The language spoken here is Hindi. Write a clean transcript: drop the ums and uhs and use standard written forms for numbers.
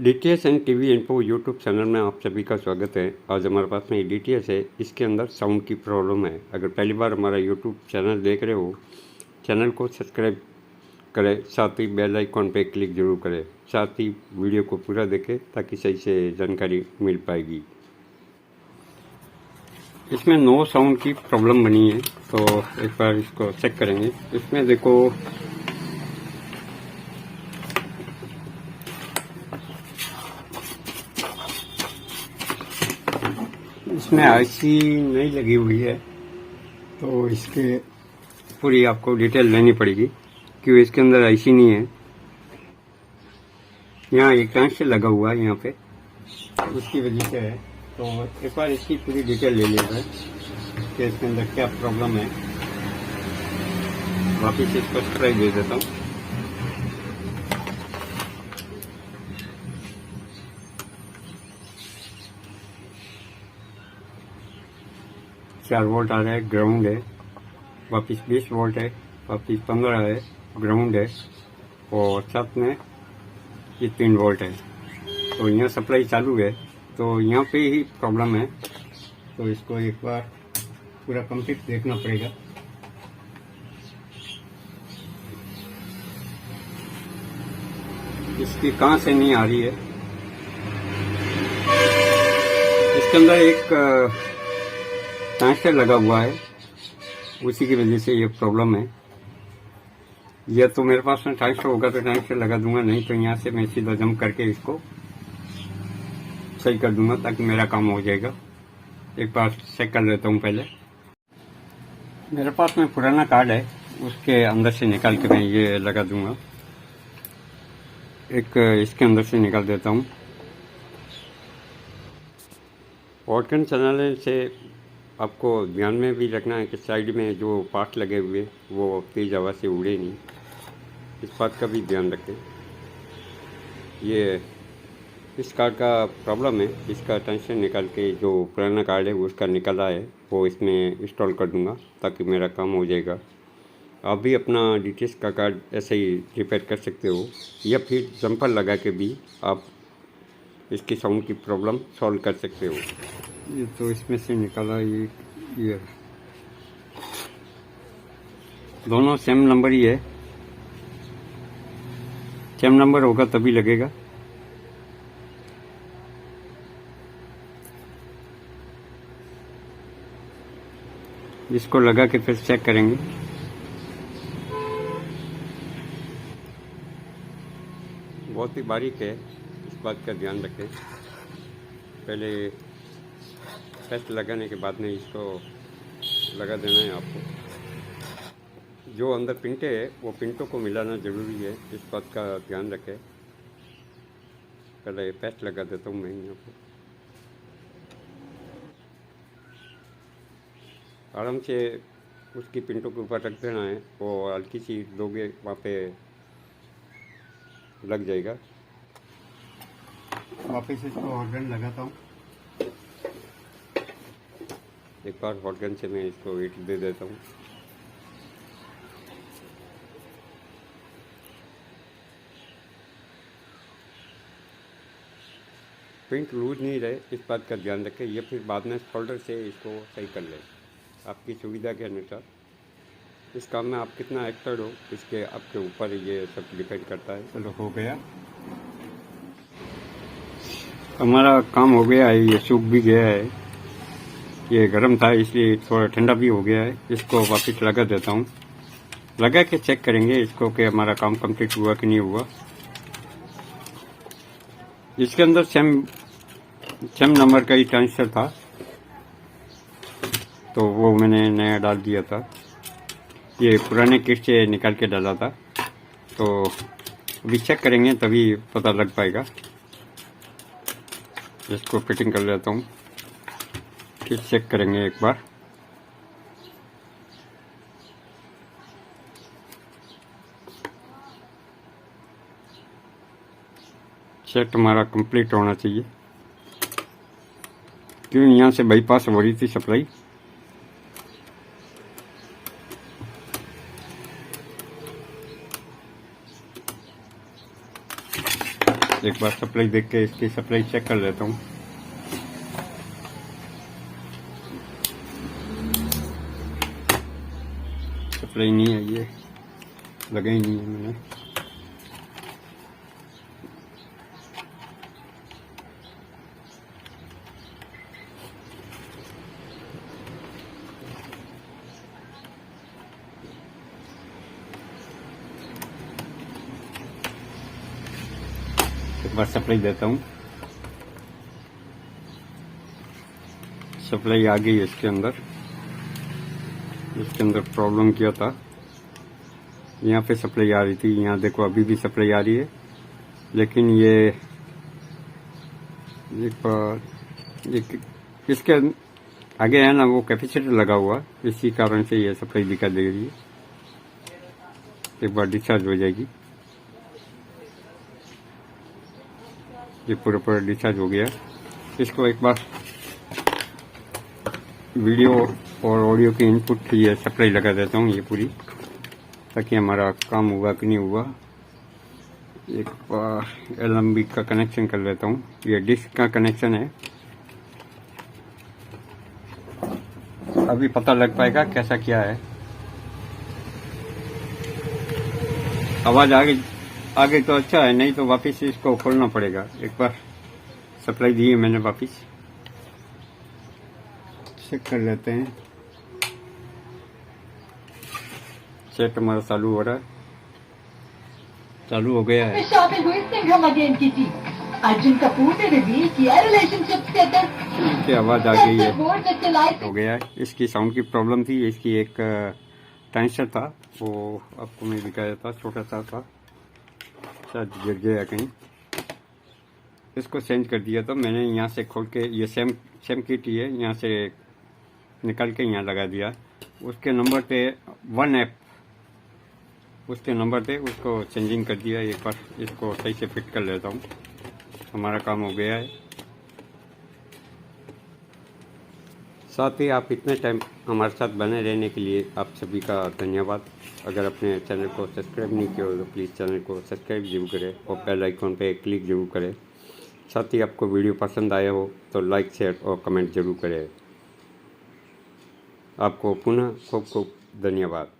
DTS and TV info YouTube channel में आप सभी का स्वागत है। आज हमारे पास में DTS है, इसके अंदर साउंड की प्रॉब्लम है। अगर पहली बार हमारा यूट्यूब चैनल देख रहे हो, चैनल को सब्सक्राइब करें, साथ ही बेल आइकॉन पे क्लिक जरूर करें, साथ ही वीडियो को पूरा देखें ताकि सही से जानकारी मिल पाएगी। इसमें नो साउंड की प्रॉब्लम बनी है, तो एक बार इसको चेक करेंगे। इसमें देखो इसमें आईसी नहीं लगी हुई है, तो इसके पूरी आपको डिटेल लेनी पड़ेगी क्यों इसके अंदर आईसी नहीं है। यहाँ एक ट्रांसफर लगा हुआ है यहाँ पे, उसकी वजह से है। तो एक बार इसकी पूरी डिटेल ले लेगा कि इसके अंदर क्या प्रॉब्लम है। वापिस इसको ट्राई दे देता हूँ। चार वोल्ट आ रहा है, ग्राउंड है। वापिस 20 वोल्ट है, वापिस 15 है, ग्राउंड है, और साथ में ये 3 वोल्ट है। तो यहाँ सप्लाई चालू है, तो यहाँ पे ही प्रॉब्लम है। तो इसको एक बार पूरा कंप्लीट देखना पड़ेगा। इसकी कहाँ से नहीं आ रही है। इसके अंदर एक ट्रांसफर लगा हुआ है, उसी की वजह से ये प्रॉब्लम है। यह तो मेरे पास में ट्रांसफर होगा तो ट्रांसफर लगा दूंगा, नहीं तो यहाँ से मैं सीधा जंप करके इसको सही कर दूंगा ताकि मेरा काम हो जाएगा। एक बार चेक कर लेता हूँ पहले। मेरे पास में पुराना कार्ड है, उसके अंदर से निकाल के मैं ये लगा दूंगा। एक इसके अंदर से निकाल देता हूँ। वॉटकन चलाने से आपको ध्यान में भी रखना है कि साइड में जो पार्ट लगे हुए वो तेज़ हवा से उड़े नहीं, इस बात का भी ध्यान रखें। ये इस कार्ड का प्रॉब्लम है, इसका टेंशन निकाल के जो पुराना कार्ड है उसका निकाला है वो इसमें इंस्टॉल कर दूंगा ताकि मेरा काम हो जाएगा। आप भी अपना DTS का कार्ड ऐसे ही रिपेयर कर सकते हो, या फिर जंपर लगा के भी आप इसकी साउंड की प्रॉब्लम सॉल्व कर सकते हो। ये तो इसमें से निकाला, ये दोनों सेम नंबर ही है। सेम नंबर होगा तभी लगेगा। इसको लगा के फिर चेक करेंगे। बहुत ही बारीक है, इस बात का ध्यान रखें। पहले टेस्ट लगाने के बाद में इसको लगा देना है आपको। जो अंदर पिंटे है वो पिंटों को मिलाना ज़रूरी है, इस बात का ध्यान रखें। पहले पेस्ट लगा देता हूँ मैं यहाँ पे। आराम से उसकी पिंटों के ऊपर रख देना है, वो हल्की सी दोगे वहाँ पे लग जाएगा। वापस इसको हॉट गन लगाता हूँ। एक बार हॉट गन से मैं इसको हीट दे देता हूँ। पिंट लूज नहीं रहे, इस बात का ध्यान रखें। ये फिर बाद में सोल्डर से इसको सही कर लें आपकी सुविधा के अनुसार। इस काम में आप कितना एक्सपर्ट हो इसके आपके ऊपर ये सब डिपेंड करता है। चलो हो गया, हमारा काम हो गया है। ये सूख भी गया है, ये गर्म था इसलिए थोड़ा ठंडा भी हो गया है। इसको वापस लगा देता हूँ। लगा के चेक करेंगे इसको कि हमारा काम कंप्लीट हुआ कि नहीं हुआ। इसके अंदर सेम नंबर का ही ट्रांसफर था, तो वो मैंने नया डाल दिया था। ये पुराने किट से निकाल के डाला था, तो अभी चेक करेंगे तभी पता लग पाएगा। इसको फिटिंग कर लेता हूँ, फिर चेक करेंगे एक बार। सेट हमारा कंप्लीट होना चाहिए, क्यों यहाँ से बाईपास हो रही थी सप्लाई। एक बार सप्लाई देख के इसकी सप्लाई चेक कर लेता हूँ। सप्लाई नहीं है, ये लगा ही नहीं है मैंने। एक बार सप्लाई देता हूँ। सप्लाई आ गई है इसके अंदर। इसके अंदर प्रॉब्लम किया था, यहाँ पे सप्लाई आ रही थी, यहाँ देखो अभी भी सप्लाई आ रही है, लेकिन ये इसके आगे है ना वो कैपेसिटर लगा हुआ, इसी कारण से ये सप्लाई दिखा दे रही है। एक बार डिस्चार्ज हो जाएगी। ये पूरा डिस्चार्ज हो गया। इसको एक बार वीडियो और ऑडियो की इनपुट ये सप्लाई लगा देता हूँ ये पूरी, ताकि हमारा काम हुआ कि नहीं हुआ। एक बार LMB का कनेक्शन कर लेता हूँ। ये डिस्क का कनेक्शन है। अभी पता लग पाएगा कैसा क्या है। आवाज़ आगे तो अच्छा है, नहीं तो वापस इसको खोलना पड़ेगा। एक बार सप्लाई दी है मैंने, वापस चेक कर लेते हैं। सेट हमारा चालू हो रहा है, चालू हो गया है। शामिल हुई सिंघम अगेन की टीम। अर्जुन कपूर ने रिवील किया रिलेशनशिप स्टेटस। आवाज आ गई है, हो गया है। इसकी साउंड की प्रॉब्लम थी। इसकी एक टेंसर था, वो आपको मैं दिखाया था, छोटा सा था, शायद गिर गया कहीं। इसको चेंज कर दिया था मैंने। यहाँ से खोल के, ये सेम किट ही है, यहाँ से निकाल के यहाँ लगा दिया। उसके नंबर पे 1F उसके नंबर थे, उसको चेंजिंग कर दिया। एक बार इसको सही से फिट कर लेता हूँ, हमारा काम हो गया है। साथ ही आप इतने टाइम हमारे साथ बने रहने के लिए आप सभी का धन्यवाद। अगर अपने चैनल को सब्सक्राइब नहीं किया हो तो प्लीज़ चैनल को सब्सक्राइब जरूर करें और बेल आइकॉन पे क्लिक जरूर करें। साथ ही आपको वीडियो पसंद आया हो तो लाइक, शेयर और कमेंट जरूर करें। आपको पुनः खूब खूब धन्यवाद।